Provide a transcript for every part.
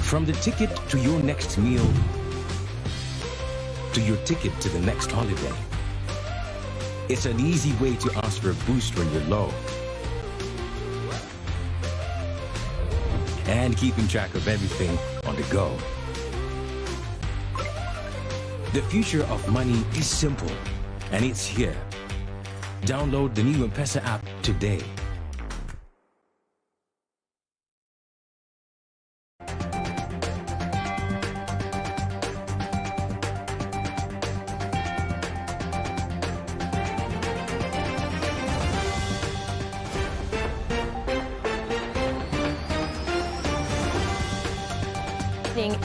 From the ticket to your next meal, to your ticket to the next holiday, it's an easy way to ask for a boost when you're low. And keeping track of everything on the go. The future of money is simple, and it's here. Download the new M-Pesa app today.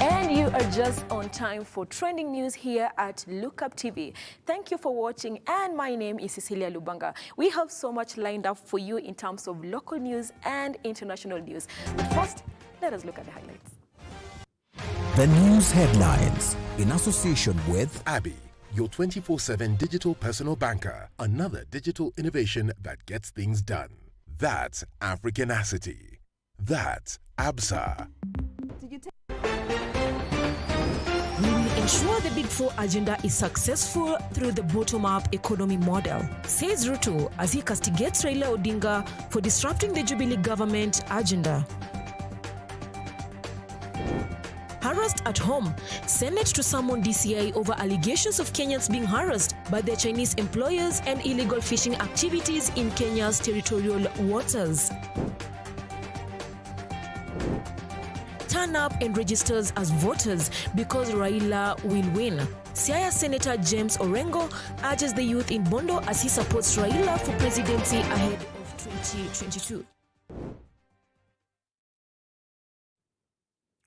And you are just on time for trending news here at Lookup TV. Thank you for watching, and my name is Cecilia Lubanga. We have so much lined up for you in terms of local news and international news. But first, let us look at the highlights. The news headlines in association with Abby, your 24/7 digital personal banker. Another digital innovation that gets things done. That's Africanacity. That's ABSA. We will ensure the Big Four agenda is successful through the bottom-up economy model, says RUTO as he castigates Raila Odinga for disrupting the Jubilee government agenda. Harassed at home, Senate to summon DCI over allegations of Kenyans being harassed by their Chinese employers and illegal fishing activities in Kenya's territorial waters. Turn up and registers as voters because Raila will win. Siaya Senator James Orengo urges the youth in Bondo as he supports Raila for presidency ahead of 2022.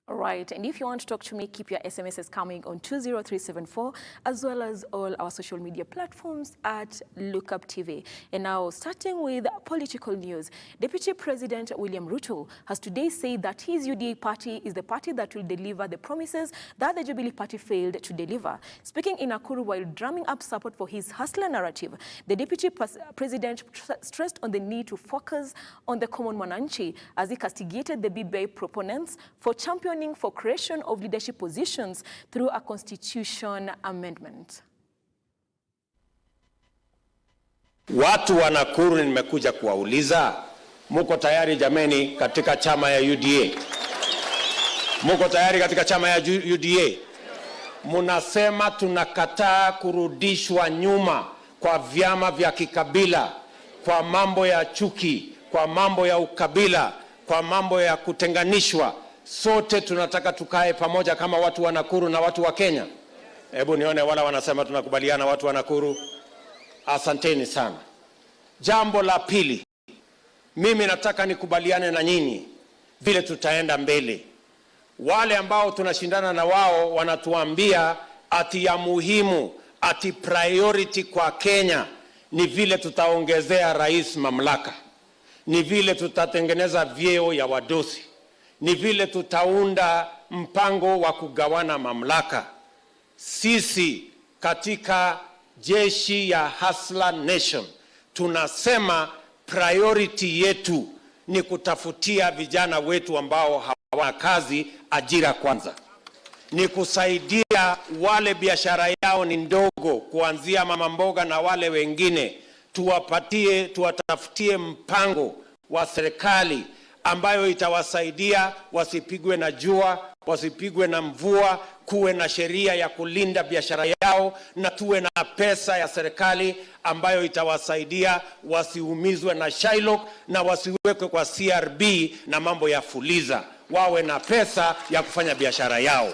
All right, and if you want to talk to me, keep your SMSs coming on 20374, as well as all our social media platforms at Lookup TV. And now, starting with political news, Deputy President William RUTO has today said that his UDA party is the party that will deliver the promises that the Jubilee Party failed to deliver. Speaking in Nakuru while drumming up support for his hustler narrative, the Deputy President stressed on the need to focus on the common mwananchi as he castigated the BBI proponents for championing for creation of leadership positions through a constitution amendment. Watu wa Nakuru nimekuja kuwauliza, muko tayari jameni katika chama ya UDA? Muko tayari katika chama ya UDA? Munasema tunakataa kurudishwa nyuma kwa vyama vya kikabila, kwa mambo ya chuki, kwa mambo ya ukabila, kwa mambo ya kutenganishwa. Sote tunataka tukae pamoja kama watu wa Nakuru na watu wa Kenya. Hebu nione wala wanasema tunakubaliana watu wa Nakuru. Asanteni sana. Jambo la pili, mimi nataka nikubaliane na nyinyi vile tutaenda mbele. Wale ambao tunashindana na wao wanatuambia ati ya muhimu, ati priority kwa Kenya ni vile tutaongezea rais mamlaka, ni vile tutatengeneza vyeo ya wadosi, ni vile tutaunda mpango wa kugawana mamlaka. Sisi katika jeshi ya Hustler Nation tunasema priority yetu ni kutafutia vijana wetu ambao hawana kazi ajira kwanza. Ni kusaidia wale biashara yao ni ndogo, kuanzia mama mboga na wale wengine, tuwatafutie mpango wa serikali ambayo itawasaidia wasipigwe na jua, wasipigwe na mvua, kuwe na sheria ya kulinda biashara yao, na tuwe na pesa ya serikali ambayo itawasaidia wasiumizwe na Shylock na wasiwekwe kwa CRB na mambo ya fuliza, wawe na pesa ya kufanya biashara yao.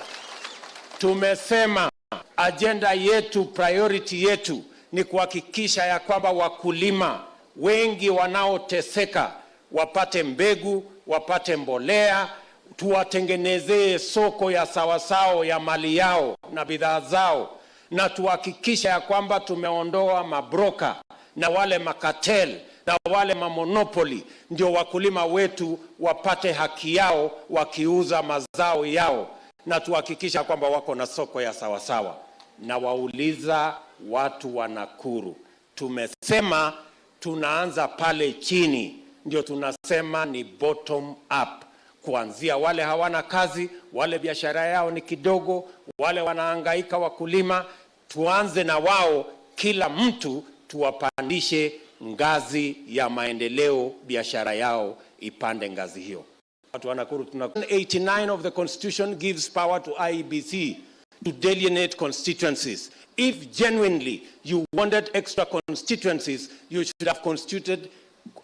Tumesema agenda yetu, priority yetu ni kuhakikisha ya kwamba wakulima wengi wanaoteseka wapate mbegu, wapate mbolea, tuwatengenezee soko ya sawasawa ya mali yao na bidhaa zao, na tuhakikisha ya kwamba tumeondoa mabroka na wale makatel na wale mamonopoli, ndio wakulima wetu wapate haki yao wakiuza mazao yao, na tuhakikisha kwamba wako na soko ya sawasawa. Na wauliza watu wa Nakuru, tumesema tunaanza pale chini, ndio tunasema ni bottom up. kuanzia wale hawana kazi, wale biashara yao ni kidogo, wale wanahangaika wakulima. Tuanze na wao, kila mtu tuwapandishe ngazi ya maendeleo, biashara yao ipande ngazi hiyo. Watu wa Nakuru, 89 of the Constitution gives power to IEBC to delineate constituencies. If genuinely you wanted extra constituencies, you should have constituted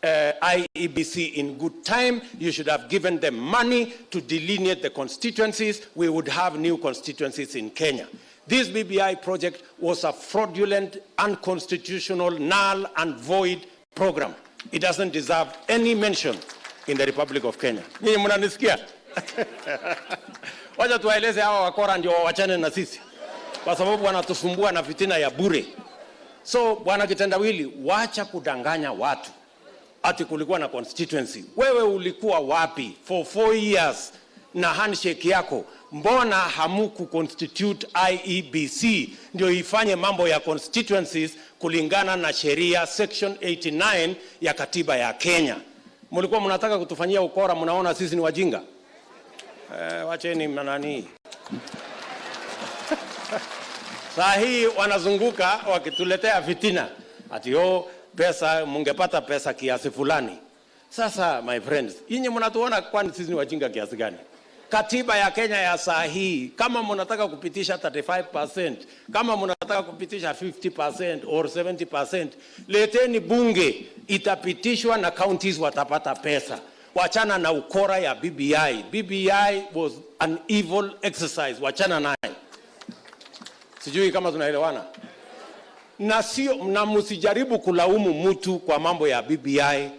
IEBC in good time. You should have given them money to delineate the constituencies. We would have new constituencies in Kenya. This BBI project was a fraudulent, unconstitutional, null and void program. It doesn't deserve any mention in the Republic of Kenya. Nyinyi mnanisikia? Wacha tuwaeleze hawa wakora ndio wawachane na sisi, kwa sababu wanatusumbua na fitina ya bure. So bwana Kitendawili, wacha kudanganya watu ati kulikuwa na constituency. Wewe ulikuwa wapi for 4 years na handshake yako? Mbona hamuku constitute IEBC ndio ifanye mambo ya constituencies kulingana na sheria section 89 ya katiba ya Kenya? Mlikuwa mnataka kutufanyia ukora, mnaona sisi ni wajinga? Wacheni manani. Saa hii wanazunguka wakituletea fitina ati pesa, mungepata pesa kiasi fulani. Sasa my friends, nyinyi mnatuona kwani sisi ni wajinga kiasi gani? Katiba ya Kenya ya saa hii, kama mnataka kupitisha 35%, kama mnataka kupitisha 50% or 70%, leteni bunge, itapitishwa na counties watapata pesa. Wachana na ukora ya BBI. BBI was an evil exercise. Wachana naye. Sijui kama tunaelewana. Na sio, na msijaribu kulaumu mtu kwa mambo ya BBI.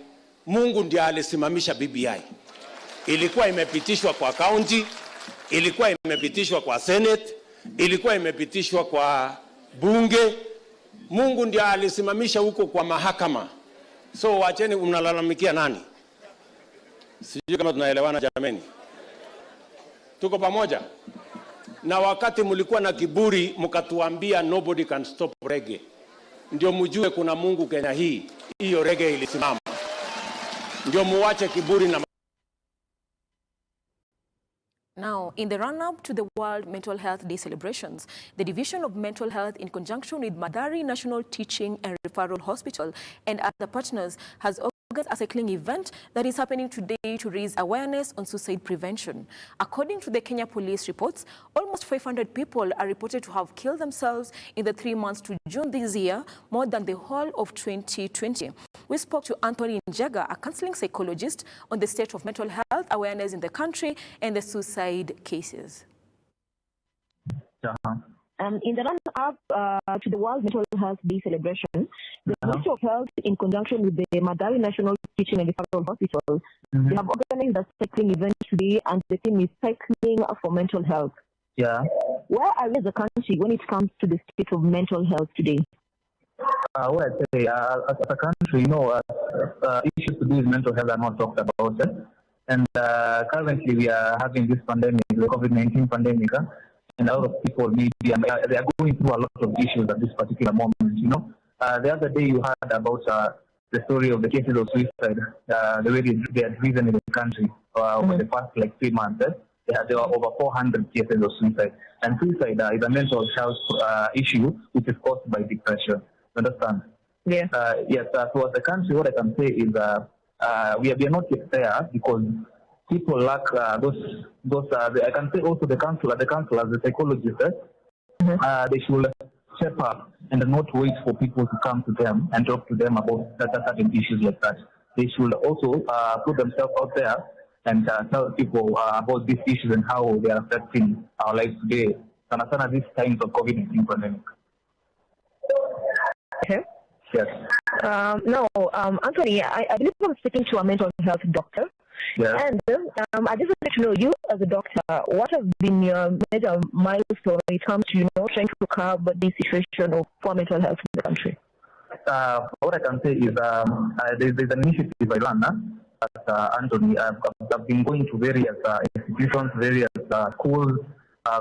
Mungu ndiye alisimamisha BBI. Ilikuwa imepitishwa kwa county, ilikuwa imepitishwa kwa Senate, ilikuwa imepitishwa kwa bunge. Mungu ndiye alisimamisha huko kwa mahakama. So wacheni, mnalalamikia nani? Sijui kama tunaelewana jameni. Tuko pamoja? Na wakati mlikuwa na kiburi mkatuambia nobody can stop reggae, ndio mjue kuna Mungu Kenya hii. Hiyo reggae ilisimama. Ndio muache kiburi na. Now, in the run-up to the World Mental Health Day celebrations, the Division of Mental Health, in conjunction with Madari National Teaching and Referral Hospital and other partners, has organized a cycling event that is happening today to raise awareness on suicide prevention. According to the Kenya Police reports, almost 500 people are reported to have killed themselves in the 3 months to June this year, more than the whole of 2020. We spoke to Anthony Njega, a counseling psychologist, on the state of mental health awareness in the country and the suicide cases. In the run-up to the World Mental Health Day celebration, the Ministry of Health, in conjunction with the Madari National Teaching and Referral Hospital, they have organized a cycling event today, and the theme is Cycling for Mental Health. Yeah. Where are we as a country when it comes to the state of mental health today? Well, I say, as a country, issues to do with mental health are not talked about. And currently, we are having this pandemic, the COVID-19 pandemic. And a lot of people maybe they are going through a lot of issues at this particular moment. The other day you heard about the story of the cases of suicide, the way they are driven in the country over the past 3 months. There are over 400 cases of suicide, and suicide is a mental health issue which is caused by depression. Understand? Yes. Yes. So as a country, what I can say is we are not yet there because people lack those. I can say also the counselors, the psychologists. They should step up and not wait for people to come to them and talk to them about certain issues like that. They should also put themselves out there and tell people about these issues and how they are affecting our lives today. And these times of COVID-19 pandemic. Okay. Yes. Now, Anthony, I believe I'm speaking to a mental health doctor. Yeah. And I just wanted to know, you as a doctor, what have been your major milestones when it comes to trying to curb the situation of poor mental health in the country? What I can say is there's an initiative I run at Anthony. I've been going to various institutions, various schools,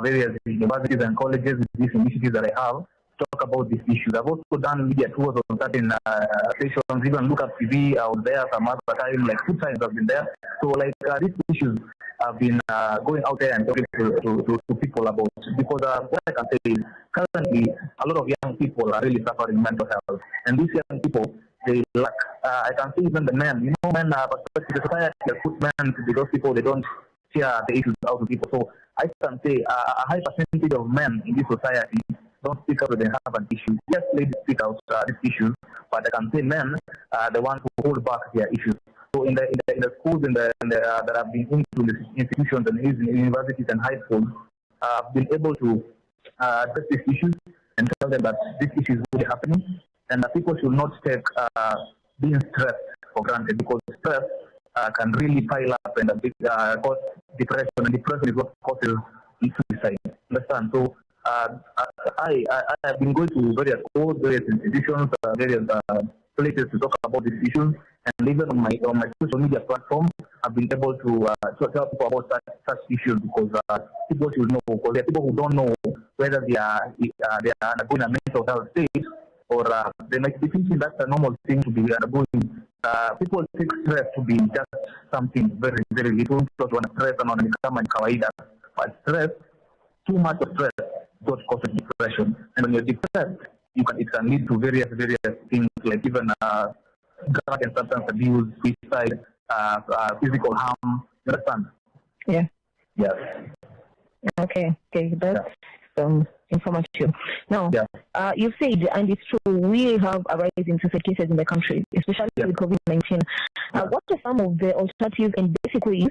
various universities and colleges with these initiatives that I have to talk about these issues. I've also done media tours on certain stations, even Look Up TV. I was there some other time, 2 times I've been there. So these issues I've been going out there and talking to people about it. Because what I can say is, currently, a lot of young people are really suffering mental health. And these young people, they lack, I can see even the men, men, the society has put men to be those people, they don't share the issues out to people. So I can say a high percentage of men in this society don't speak out when they have an issue. Yes, ladies speak out these issues, but I can say men are the ones who hold back their issues. So in the schools that have been into the institutions and universities and high schools, I've been able to address these issues and tell them that this issue is really happening, and that people should not take being stressed for granted, because stress can really pile up and cause depression, and depression is what causes suicide. Understand? So I have been going to various schools, various institutions, various places to talk about these issues, and even on my social media platform, I've been able to tell people about such issues, because people should know. Because there are people who don't know whether they are undergoing a mental health state, or they might be thinking that's a normal thing to be undergoing. People take stress to be just something very, very little. Because when stress and become kawaida, but stress, too much of stress, what causes depression. And when you're depressed, it can lead to various things, like even drug and substance abuse, suicide, physical harm. You understand? Yeah. Yes. Okay. That's information. Now, you said, and it's true, we have a rise in suicide cases in the country, especially with COVID-19. What are some of the alternatives and basic ways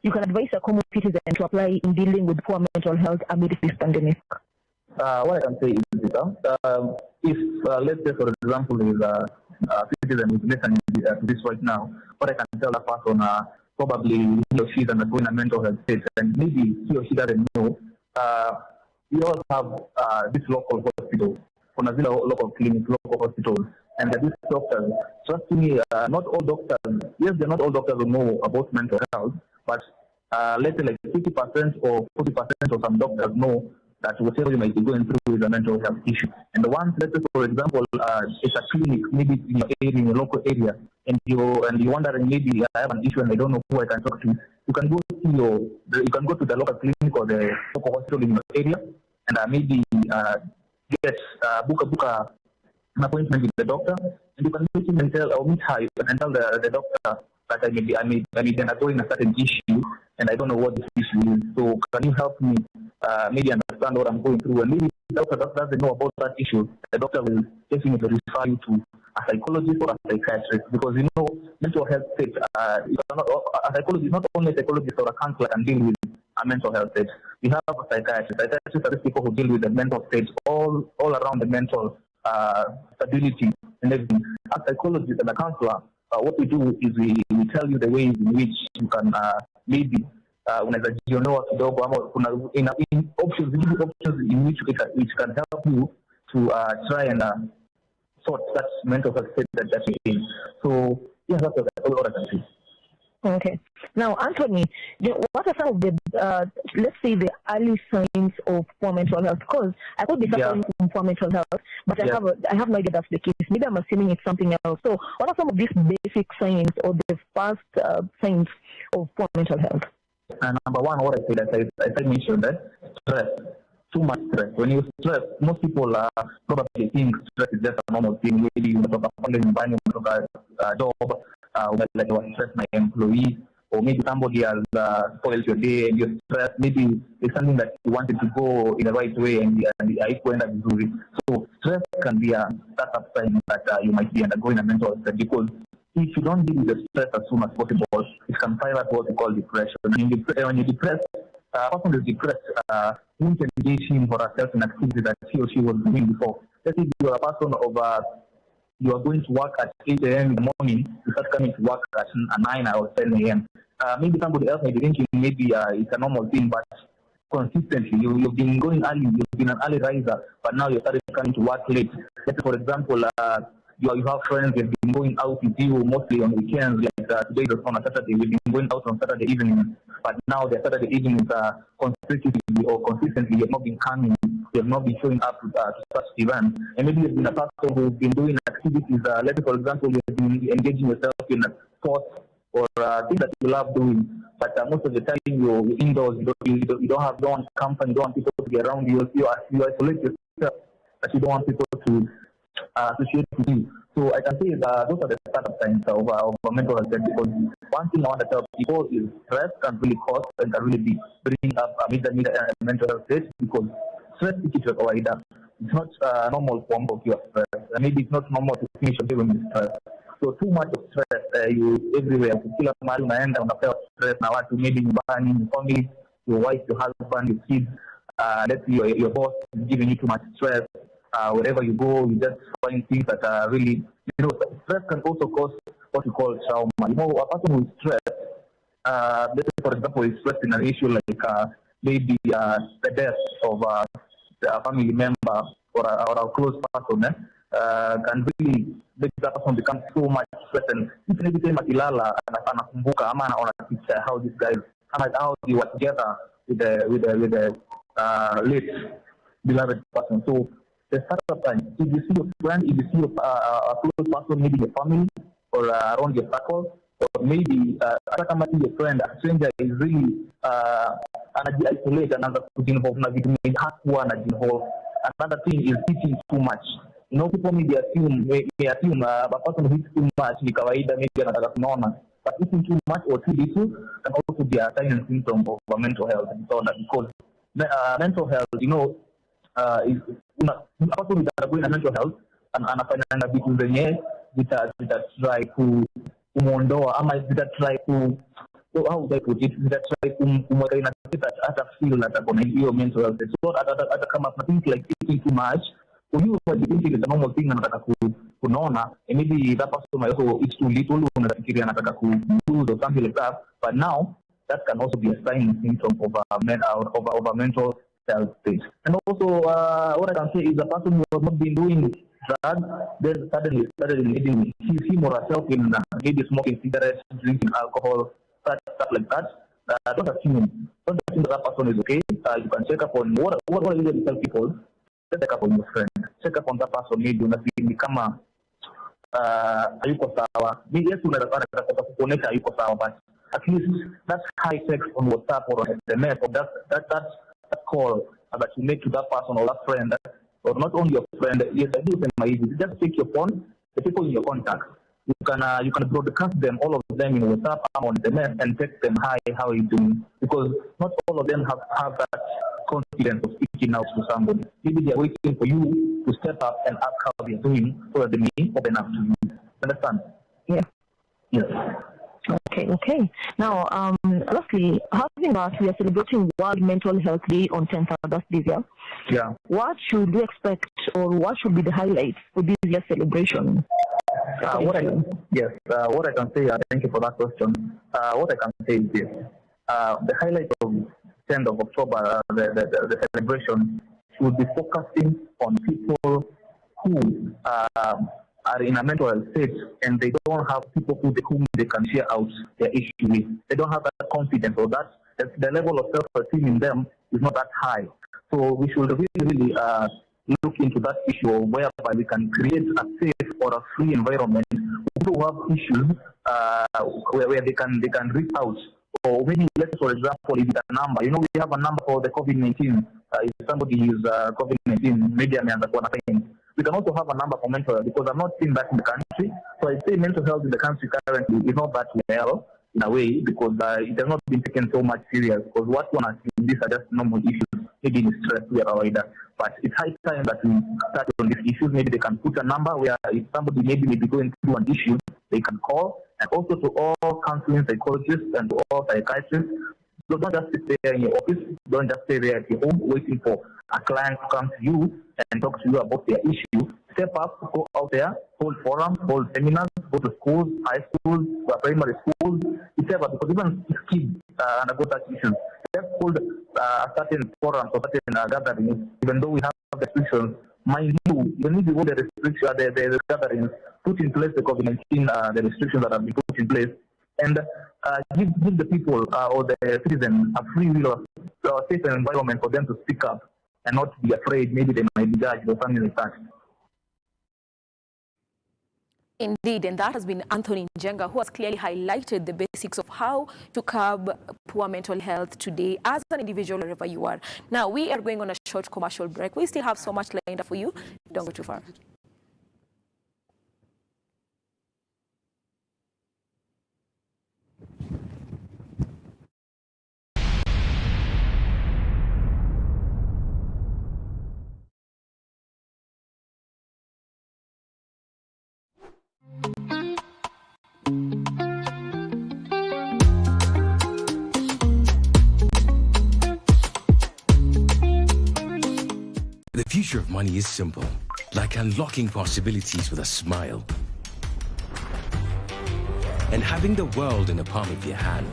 you can advise a common citizen to apply in dealing with poor mental health amid this pandemic? What I can say is if, let's say, for example, there is a citizen who's listening to this right now, what I can tell that person, probably he or she is undergoing a mental health state, and maybe he or she doesn't know. We all have this local hospital, local clinics, local hospitals, and these doctors, trust me, not all doctors, yes, they're not all doctors who know about mental health, but let's say like 50% or 40% of some doctors know that whatever you might be going through is a mental health issue. And the ones, let's say, for example, it's a clinic, maybe in your area, in your local area, and you're wondering, maybe I have an issue and I don't know who I can talk to. You can go to the local clinic or the local hospital in your area, and maybe book an appointment with the doctor, and you can meet him and meet her and tell the doctor that I may be undergoing a certain issue, and I don't know what this issue is. So can you help me maybe understand what I'm going through? And maybe the doctor doesn't know about that issue. The doctor will definitely refer you to a psychologist or a psychiatrist, because mental health state, a psychologist, not only a psychologist or a counselor can deal with a mental health state. We have a psychiatrist. Psychiatrists are the people who deal with the mental state all around the mental stability and everything. A psychologist and a counselor, what we do is we tell you the ways in which you can maybe unaweza jiondoa kidogo, ama kuna options in which can help you to try and sort such mental health state that you're in. So yes, that's what I can say. Okay. Now, Anthony, what are some of the, let's say, the early signs of poor mental health? Because I could be suffering from poor mental health, but I have no idea that's the case. Maybe I'm assuming it's something else. So what are some of these basic signs or the first signs of poor mental health? Number one, what I said, I mentioned that stress. Too much stress. When you stress, most people probably think stress is just a normal thing. Maybe you talk about a job, like you stress my employee, or maybe somebody has spoiled your day and you're stressed. Maybe it's something that you wanted to go in the right way and I end up doing. So stress can be a startup sign that you might be undergoing a mental health, because if you don't deal with the stress as soon as possible, it can pile up what we call depression. When you're depressed, a person is depressed, you can engage him or herself in activity that he or she was doing before. Let's say you're a person of you are going to work at 8 a.m. in the morning, you start coming to work at 9 or 10 a.m. Maybe somebody else may be thinking maybe it's a normal thing, but consistently, you've been going early, you've been an early riser, but now you started coming to work late. Let's say, for example, you have friends who've been going out with you mostly on weekends, like today is on a Saturday, we've been going out on Saturday evening, but now the Saturday evenings consecutively or consistently, you have not been coming, you have not been showing up to such events. And maybe you've been a person who's been doing activities, let's say, for example, you've been engaging yourself in sports, or things that you love doing. But most of the time you're indoors, you don't have no one company, you don't want people to be around you. You isolate yourself, but you don't want people to associate with you. So I can say that those are the startup signs of mental health. Because one thing I want to tell people is stress can really cause and can really bring up a major mental health state, because stress is kawaida. It's not a normal form of your stress. Maybe it's not normal to finish a day when you're stressed. So too much of stress, you everywhere. Kila mahali unaenda unapewa stress na watu, maybe nyumbani, your family, your wife, your husband, your kids. Let's say your boss is giving you too much stress. Wherever you go, you just find things that are really, stress can also cause what we call trauma. A person who is stressed, let's say for example, is stressed in an issue like maybe the death of a family member or a close person, can really make that person become so much stressed. And every time akilala anakumbuka ama anaona picture how these guys, how they were together with the late beloved person. So the startup time, if you see your friend, if you see a close person, maybe your family or around your circle, or maybe your friend, a stranger is really anaji-isolate, anaanza kujinvolve na vitu hakuwa anaji-involve. Another thing is eating too much. People may assume a person who eats too much ni kawaida, maybe anataka kunona. But eating too much or too little can also be a sign and symptom of a mental health disorder, because mental health, is a person with a mental health and anafanya vitu zenye vitatry kumuondoa ama vitatry how would I put it, vitatry kumweka in a state that hata feel that akona hiyo mental health. So hata kama things like eating too much, for you what you think is a normal thing, anataka kunona, and maybe that person might also eat too little, unafikiria anataka lose or something like that. But now that can also be a sign and symptom of a mental health state. And also, what I can say is a person who has not been doing drugs, then suddenly started engaging with him or herself in maybe smoking cigarettes, drinking alcohol, stuff like that. Don't assume that person is okay. You can check up on what I usually tell people. Check up on your friend. Check up on that person. Maybe unafikiri kama hayuko sawa. Maybe yes, unataka kuonesha hayuko sawa, but at least that's high text on WhatsApp or on SMS, or that call that you make to that person or that friend, or not only your friend. Yes, I do say easy. Just take your phone, the people in your contacts. You can broadcast them, all of them in WhatsApp or on SMS, and text them, hi, how are you doing? Because not all of them have that confidence of speaking out to somebody. Maybe they are waiting for you to step up and ask how they are doing so that they may open up to you. Understand? Yeah. Yes. Okay. Now, lastly, having that we are celebrating World Mental Health Day on 10th August this year. Yeah. What should we expect, or what should be the highlights for this year's celebration? What I can say, thank you for that question. What I can say is this: the highlight of 10th of October, the celebration, should be focusing on people who are in a mental health state and they don't have people whom they can share out their issue with. They don't have that confidence, or that the level of self-esteem in them is not that high. So we should really look into that issue, whereby we can create a safe or a free environment who have issues where they can reach out. Or maybe, let's for example, if it's a number, we have a number for the COVID-19. If somebody is COVID-19, maybe ameanza kuwa na pain. We can also have a number for mental health, because I'm not seeing that in the country. So I say mental health in the country currently is not that well in a way, because it has not been taken so much serious. Because what one assumes, these are just normal issues. Maybe in stress we are wider. But it's high time that we start on these issues. Maybe they can put a number where if somebody maybe may be going through an issue, they can call. And also to all counseling psychologists and to all psychiatrists, so don't just sit there in your office. Don't just stay there at your home waiting for a client to come to you and talk to you about their issue. Step up, go out there, hold forums, hold seminars, go to schools, high schools, primary schools, etc. Because even kids undergo such issues. Just hold certain forums or certain gatherings, even though we have restrictions. Mind you, even if you hold the restrictions, the gatherings, put in place the COVID-19, the restrictions that have been put in place, and give the people or the citizens a free will or safe environment for them to speak up and not be afraid maybe they might be judged or something like that. Indeed, and that has been Anthony Njenga, who has clearly highlighted the basics of how to curb poor mental health today as an individual, wherever you are. Now, we are going on a short commercial break. We still have so much lined up for you. Don't go too far. The future of money is simple, like unlocking possibilities with a smile and having the world in the palm of your hand.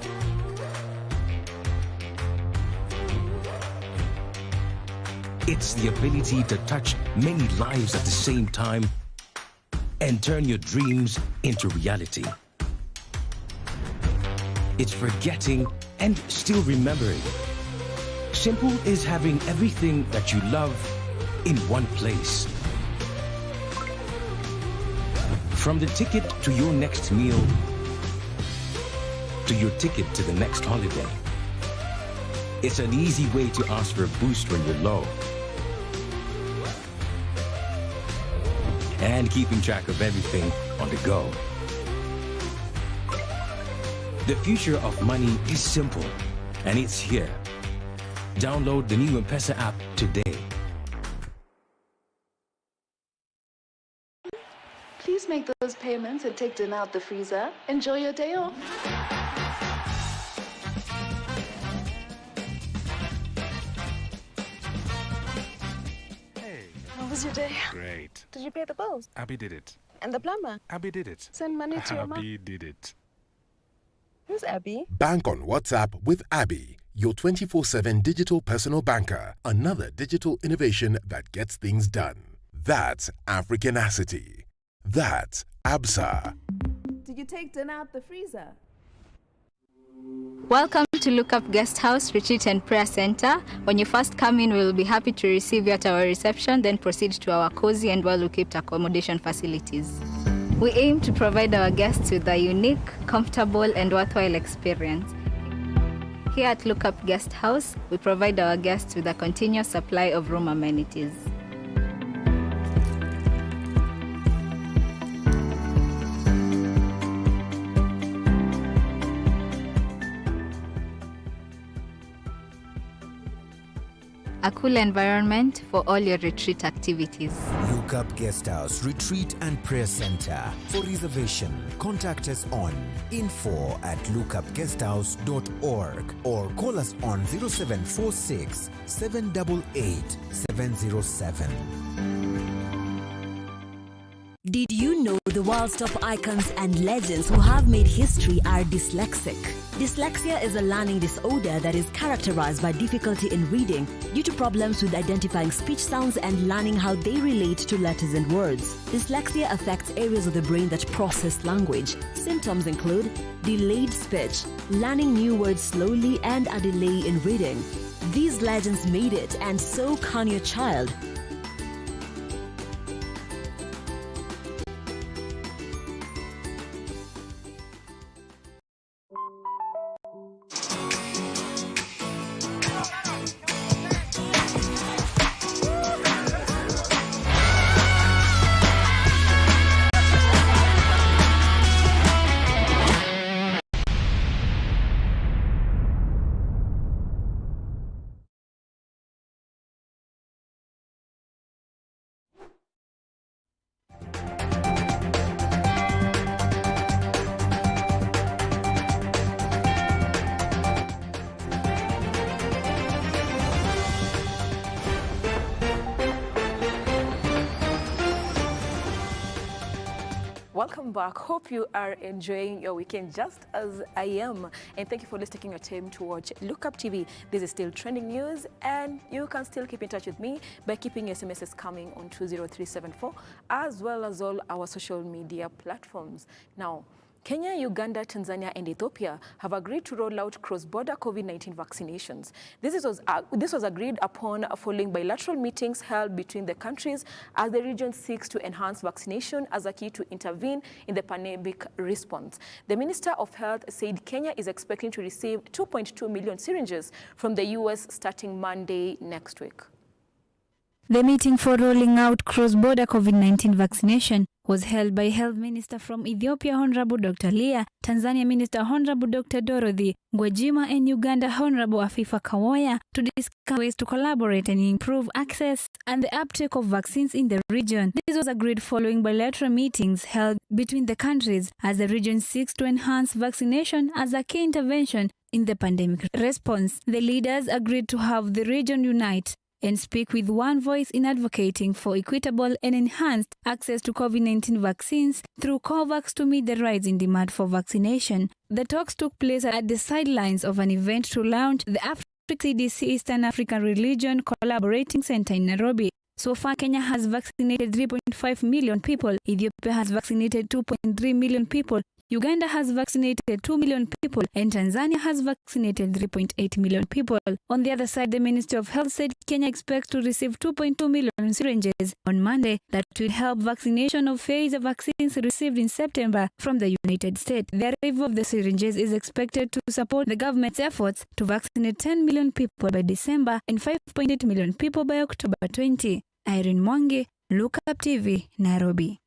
It's the ability to touch many lives at the same time and turn your dreams into reality. It's forgetting and still remembering. Simple is having everything that you love in one place. From the ticket to your next meal, to your ticket to the next holiday. It's an easy way to ask for a boost when you're low. And keeping track of everything on the go. The future of money is simple, and it's here. Download the new M-Pesa app today. Please make those payments and take dinner out the freezer. Enjoy your day off. Hey. How was your day? Great. Did you pay the bills? Abby did it. And the plumber? Abby did it. Send money to your mom? Abby did it. Who's Abby? Bank on WhatsApp with Abby, your 24/7 digital personal banker. Another digital innovation that gets things done. That's Africanacity. That's ABSA. Did you take dinner out the freezer? Welcome to Look Up Guest House Retreat and Prayer Center. When you first come in, we will be happy to receive you at our reception, then proceed to our cozy and well-equipped accommodation facilities. We aim to provide our guests with a unique, comfortable, and worthwhile experience. Here at Look Up Guest House, we provide our guests with a continuous supply of room amenities. A cool environment for all your retreat activities. Look Up Guest House Retreat and Prayer Center. For reservation, contact us on info@lookupguesthouse.org or call us on 0746 788 707. Did you know the world's top icons and legends who have made history are dyslexic? Dyslexia is a learning disorder that is characterized by difficulty in reading due to problems with identifying speech sounds and learning how they relate to letters and words. Dyslexia affects areas of the brain that process language. Symptoms include delayed speech, learning new words slowly, and a delay in reading. These legends made it, and so can your child. Welcome back. Hope you are enjoying your weekend just as I am. And thank you for taking your time to watch Look Up TV. This is still trending news, and you can still keep in touch with me by keeping SMSs coming on 20374, as well as all our social media platforms. Now, Kenya, Uganda, Tanzania, and Ethiopia have agreed to roll out cross-border COVID-19 vaccinations. This was agreed upon following bilateral meetings held between the countries as the region seeks to enhance vaccination as a key to intervene in the pandemic response. The Minister of Health said Kenya is expecting to receive 2.2 million syringes from the U.S. starting Monday next week. The meeting for rolling out cross-border COVID-19 vaccination was held by Health Minister from Ethiopia Honorable Dr. Leah, Tanzania Minister Honorable Dr. Dorothy Gwajima, and Uganda Honorable Afifa Kawoya to discuss ways to collaborate and improve access and the uptake of vaccines in the region. This was agreed following bilateral meetings held between the countries as the region seeks to enhance vaccination as a key intervention in the pandemic response. The leaders agreed to have the region unite and speak with one voice in advocating for equitable and enhanced access to COVID-19 vaccines through COVAX to meet the rise in demand for vaccination. The talks took place at the sidelines of an event to launch the Africa CDC Eastern African Religion Collaborating Center in Nairobi. So far, Kenya has vaccinated 3.5 million people, Ethiopia has vaccinated 2.3 million people, Uganda has vaccinated 2 million people, and Tanzania has vaccinated 3.8 million people. On the other side, the Ministry of Health said Kenya expects to receive 2.2 million syringes on Monday that will help vaccination of Pfizer vaccines received in September from the United States. The arrival of the syringes is expected to support the government's efforts to vaccinate 10 million people by December and 5.8 million people by October 20. Irene Mwangi, Look Up TV, Nairobi.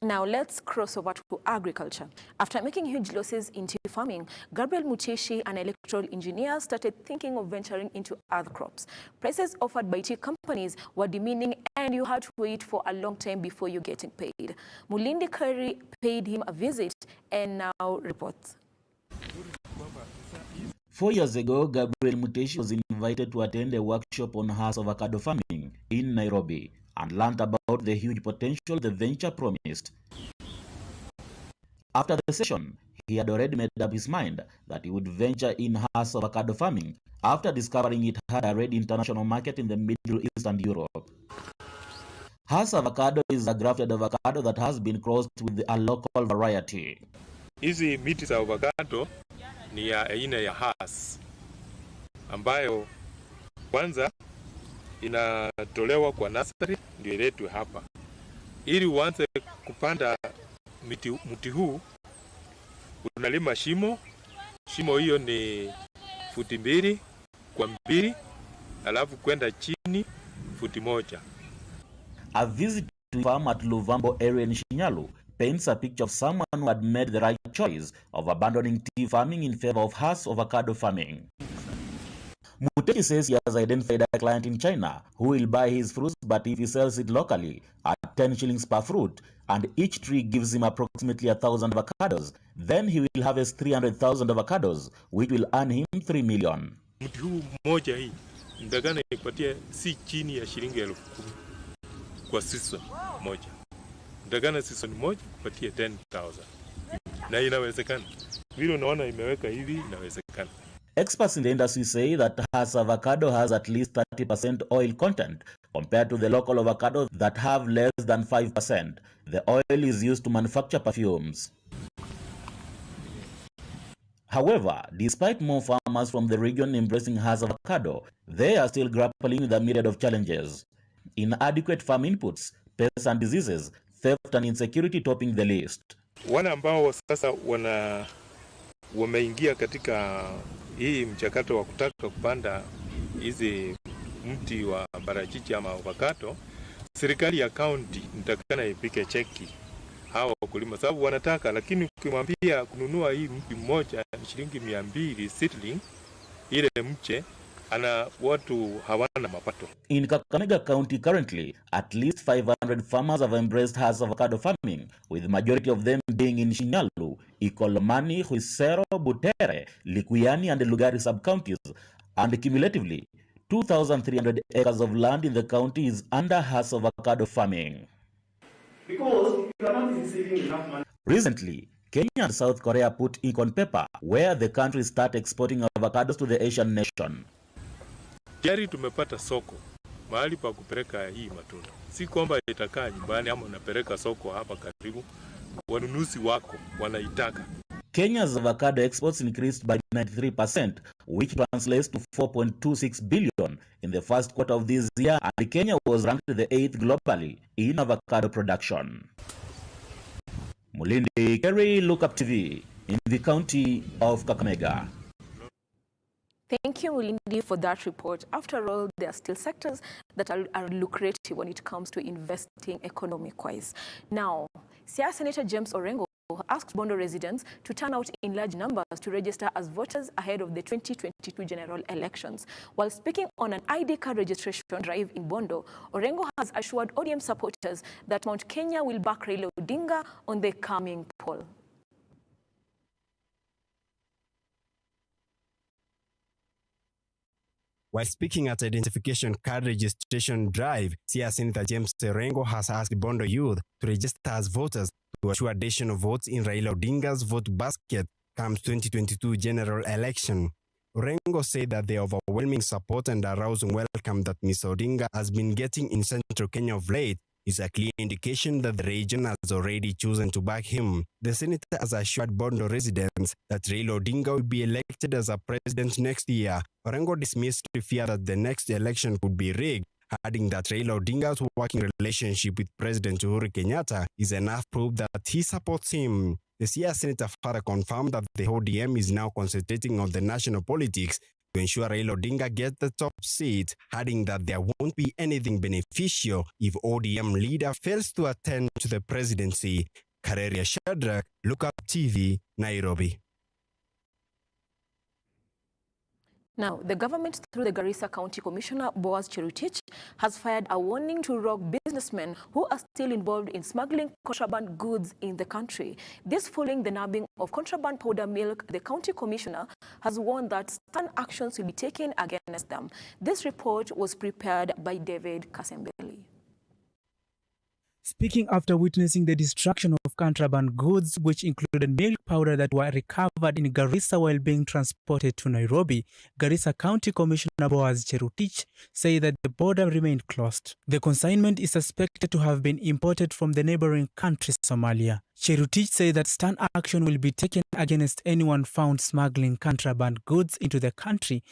Now let's cross over to agriculture. After making huge losses in tea farming, Gabriel Muteshi, an electoral engineer, started thinking of venturing into other crops. Prices offered by tea companies were demeaning and you had to wait for a long time before you're getting paid. Mulindi Curry paid him a visit and now reports. 4 years ago, Gabriel Muteshi was invited to attend a workshop on Hass avocado farming in Nairobi and learned about the huge potential the venture promised. After the session, he had already made up his mind that he would venture in Hass avocado farming after discovering it had a ready international market in the Middle East and Europe. Hass avocado is a grafted avocado that has been crossed with a local variety. Hizi miti za avocado ni ya aina ya Hass ambayo kwanza inatolewa kwa nursery ndio iletwe hapa. Ili uanze kupanda mti huu unalima shimo. Shimo hiyo ni futi 2 kwa 2, alafu kwenda chini futi 1. A visit to farm at Luvambo area in Shinyalu paints a picture of someone who had made the right choice of abandoning tea farming in favor of Hass avocado farming. Muteshi says he has identified a client in China who will buy his fruits, but if he sells it locally at 10 shillings per fruit and each tree gives him approximately 1,000 avocados, then he will harvest 300,000 avocados, which will earn him 3 million. Mti huu mmoja hii ndagana ipatie si chini ya shilingi 10,000 kwa season moja. Ndagana season moja kupatie 10,000. Na inawezekana. Vile unaona imeweka hivi inawezekana. Experts in the industry say that Hass avocado has at least 30% oil content compared to the local avocado that have less than 5%. The oil is used to manufacture perfumes. However, despite more farmers from the region embracing Hass avocado, they are still grappling with a myriad of challenges. Inadequate farm inputs, pests and diseases, theft and insecurity topping the list. Wale ambao sasa wameingia katika hii mchakato wa kutaka kupanda hizi mti wa parachichi ama avocado, serikali ya county nitakana ipike cheki hawa wakulima, sababu wanataka, lakini ukimwambia kununua hii mti mmoja shilingi 200 seedling ile mche watu hawana mapato. In Kakamega County currently, at least 500 farmers have embraced Hass avocado farming, with the majority of them being in Shinyalu, Ikolomani, Huisero, Butere, Likuyani and Lugari sub-counties, and cumulatively, 2,300 acres of land in the county is under Hass avocado farming. Because you are not receiving enough money. Recently, Kenya and South Korea put ink on paper where the countries start exporting avocados to the Asian nation. Jari tumepata soko mahali pa kupeleka hii matunda. Si kwamba itakaa nyumbani ama unapeleka soko hapa karibu. wanunuzi wako wanaitaka. Kenya's avocado exports increased by 93%, which translates to 4.26 billion in the first quarter of this year, and Kenya was ranked the 8th globally in avocado production. Mulindi Kerry, Look Up TV, in the county of Kakamega. Thank you, Mulindi, for that report. After all, there are still sectors that are lucrative when it comes to investing economic-wise. Now, Siaya Senator James Orengo asked Bondo residents to turn out in large numbers to register as voters ahead of the 2022 general elections. While speaking on an ID card registration drive in Bondo, Orengo has assured ODM supporters that Mount Kenya will back Raila Odinga on the coming poll. While speaking at identification card registration drive, Siaya Senator James Orengo has asked Bondo youth to register as voters to assure additional votes in Raila Odinga's vote basket comes 2022 general election. Orengo said that the overwhelming support and arousing welcome that Mr. Odinga has been getting in central Kenya of late is a clear indication that the region has already chosen to back him. The senator has assured Bondo residents that Raila Odinga will be elected as a president next year. Orengo dismissed the fear that the next election could be rigged, adding that Raila Odinga's working relationship with President Uhuru Kenyatta is enough proof that he supports him. The Siaya senator further confirmed that the ODM is now concentrating on the national politics to ensure Raila Odinga gets the top seat, adding that there won't be anything beneficial if ODM leader fails to attend to the presidency. Kareria Shadrack, Look Up TV, Nairobi. Now, the government, through the Garissa County Commissioner Boaz Cherutich, has fired a warning to rogue businessmen who are still involved in smuggling contraband goods in the country. This following the nabbing of contraband powder milk, the county commissioner has warned that stern actions will be taken against them. This report was prepared by David Kasembeli. Speaking after witnessing the destruction of contraband goods, which included milk powder that were recovered in Garissa while being transported to Nairobi, Garissa County Commissioner Boaz Cherutich said that the border remained closed. The consignment is suspected to have been imported from the neighboring country, Somalia. Cherutich said that stern action will be taken against anyone found smuggling contraband goods into the country,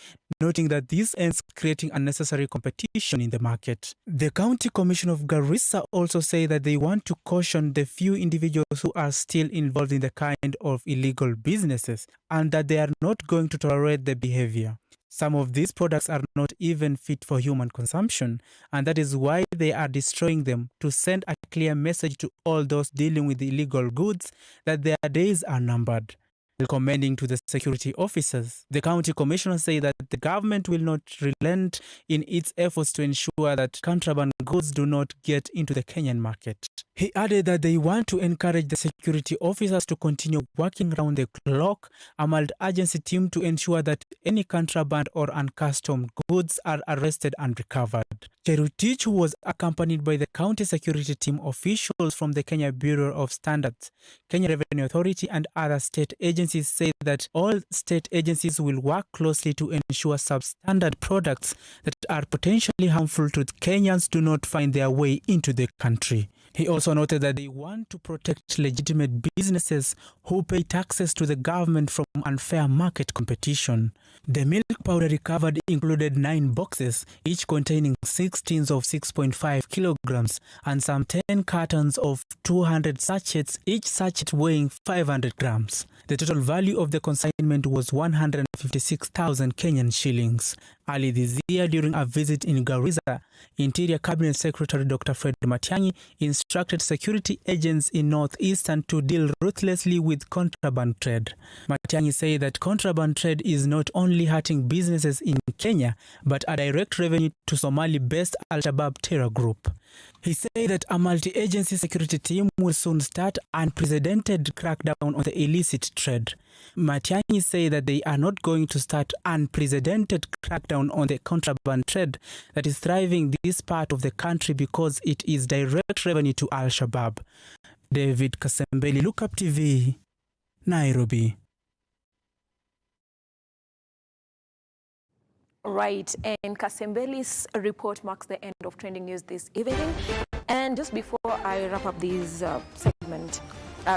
noting that this ends creating unnecessary competition in the market. The County Commission of Garissa also say that they want to caution the few individuals who are still involved in the kind of illegal businesses and that they are not going to tolerate the behavior. Some of these products are not even fit for human consumption, and that is why they are destroying them, to send a clear message to all those dealing with illegal goods that their days are numbered. Recommending to the security officers, the county commissioner say that the government will not relent in its efforts to ensure that contraband goods do not get into the Kenyan market. He added that they want to encourage the security officers to continue working round the clock, a multi-agency team to ensure that any contraband or uncustomed goods are arrested and recovered. Cherutich, who was accompanied by the county security team officials from the Kenya Bureau of Standards, Kenya Revenue Authority and other state agencies, say that all state agencies will work closely to ensure substandard products that are potentially harmful to Kenyans do not find their way into the country. He also noted that they want to protect legitimate businesses who pay taxes to the government from unfair market competition. The milk powder recovered included 9 boxes, each containing 6 tins of 6.5 kilograms and some 10 cartons of 200 sachets, each sachet weighing 500 grams. The total value of the consignment was 156,000 Kenyan shillings. Early this year, during a visit in Garissa, Interior Cabinet Secretary Dr. Fred Matiang'i instructed security agents in Northeastern to deal ruthlessly with contraband trade. Matiang'i said that contraband trade is not only hurting businesses in Kenya, but a direct revenue to Somali-based Al-Shabaab terror group. He said that a multi-agency security team will soon start unprecedented crackdown on the illicit trade. Matiang'i said that they are not going to start unprecedented crackdown on the contraband trade that is thriving this part of the country because it is direct revenue to Al-Shabaab. David Kasembeli, Look Up TV, Nairobi. Right, and Kasembeli's report marks the end of trending news this evening. And just before I wrap up this segment,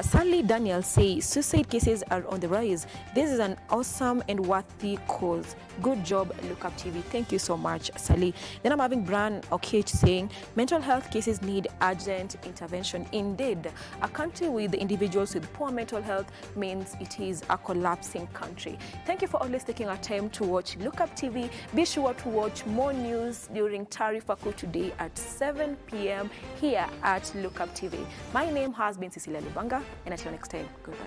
Sally Daniel says suicide cases are on the rise. This is an awesome and worthy cause. Good job, Look Up TV. Thank you so much, Sally. Then I'm having Bran Okech saying mental health cases need urgent intervention. Indeed, a country with individuals with poor mental health means it is a collapsing country. Thank you for always taking our time to watch Look Up TV. Be sure to watch more news during Tarifa Kuu today at 7 p.m. here at Look Up TV. My name has been Cecilia Lubanga, and until next time, goodbye.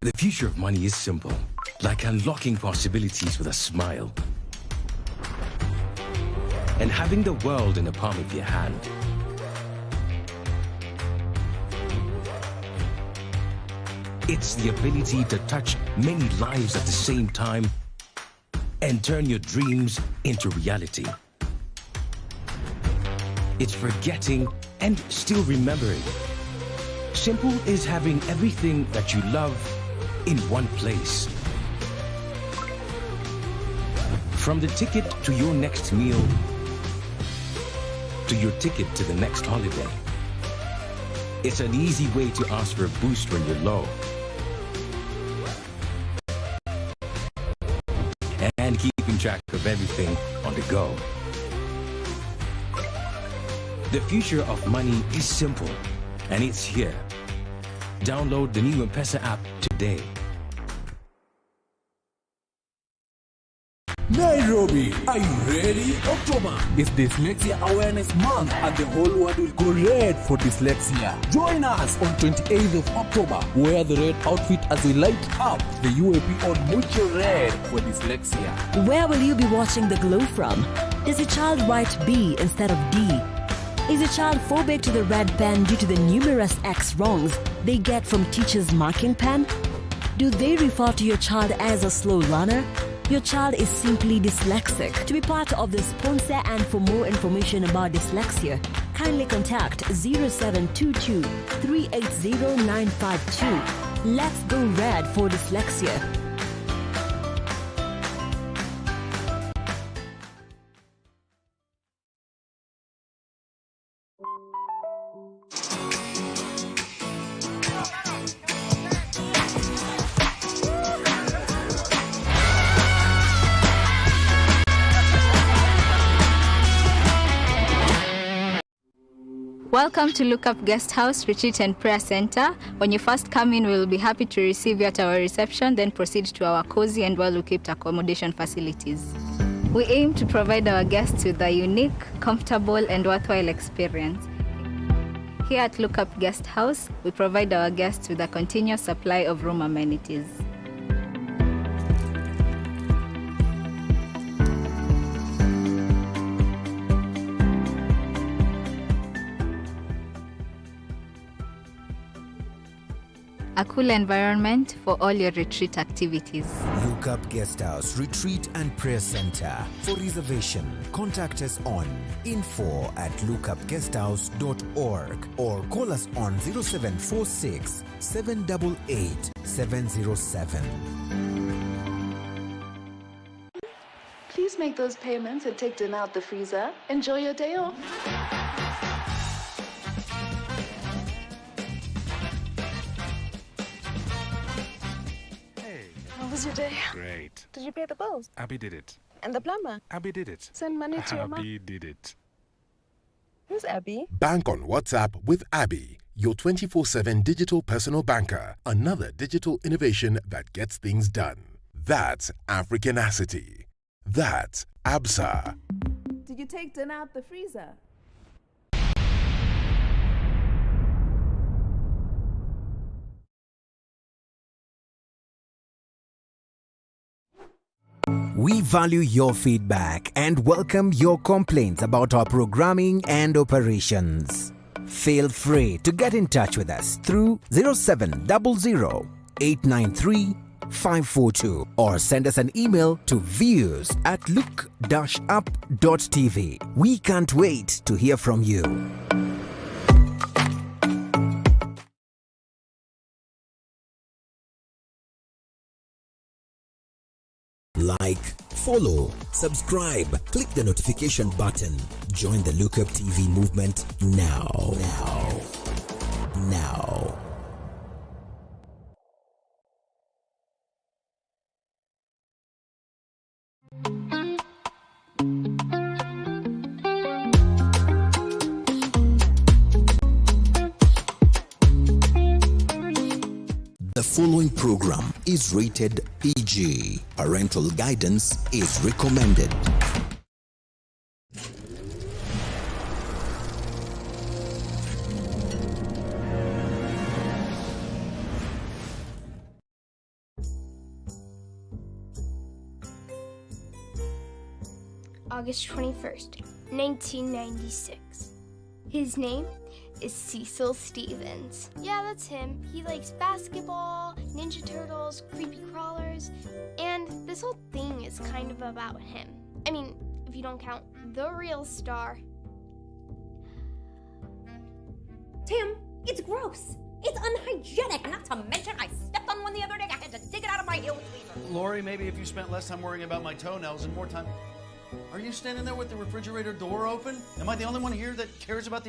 The future of money is simple, like unlocking possibilities with a smile. And having the world in the palm of your hand. It's the ability to touch many lives at the same time and turn your dreams into reality. It's forgetting and still remembering. Simple is having everything that you love in one place. From the ticket to your next meal, to your ticket to the next holiday. It's an easy way to ask for a boost when you're low. And keeping track of everything on the go. The future of money is simple, and it's here. Download the new M-Pesa app today. Nairobi, are you ready? October is Dyslexia Awareness Month and the whole world will go red for dyslexia. Join us on 28th of October. Wear the red outfit as we light up the UAP on Mucho Red for dyslexia. Where will you be watching the glow from? Does your child write B instead of D? Is your child phobic to the red pen due to the numerous X wrongs they get from teachers' marking pen? Do they refer to your child as a slow learner? Your child is simply dyslexic. To be part of the sponsor and for more information about dyslexia, kindly contact 0722 380 952. Let's go red for dyslexia. Welcome to Look Up Guest House, Retreat and Prayer Center. When you first come in, we will be happy to receive you at our reception, then proceed to our cozy and well-equipped accommodation facilities. We aim to provide our guests with a unique, comfortable, and worthwhile experience. Here at Look Up Guest House, we provide our guests with a continuous supply of room amenities. A cool environment for all your retreat activities. Look Up Guest House, Retreat and Prayer Center. For reservation, contact us on info@lookupguesthouse.org or call us on 0746 788 707. Please make those payments and take dinner out the freezer. Enjoy your day off. How was your day? Great. Did you pay the bills? Abby did it. And the plumber? Abby did it. Send money to your mom? Abby did it. Who's Abby? Bank on WhatsApp with Abby, your 24/7 digital personal banker. Another digital innovation that gets things done. That's Africanacity. That's ABSA. Did you take dinner out the freezer? We value your feedback and welcome your complaints about our programming and operations. Feel free to get in touch with us through 0700 893 542 or send us an email to views@look-up.tv. We can't wait to hear from you. Like, follow, subscribe, click the notification button. Join the Look Up TV movement now. The following program is rated PG. Parental guidance is recommended. August 21st, 1996. His name is Cecil Stevens. Yeah, that's him. He likes basketball, Ninja Turtles, creepy crawlers, and this whole thing is kind of about him. I mean, if you don't count the real star. Tim, it's gross. It's unhygienic, not to mention I stepped on one the other day. I had to dig it out of my heel cleaver. Lori, maybe if you spent less time worrying about my toenails and more time... Are you standing there with the refrigerator door open? Am I the only one here that cares about the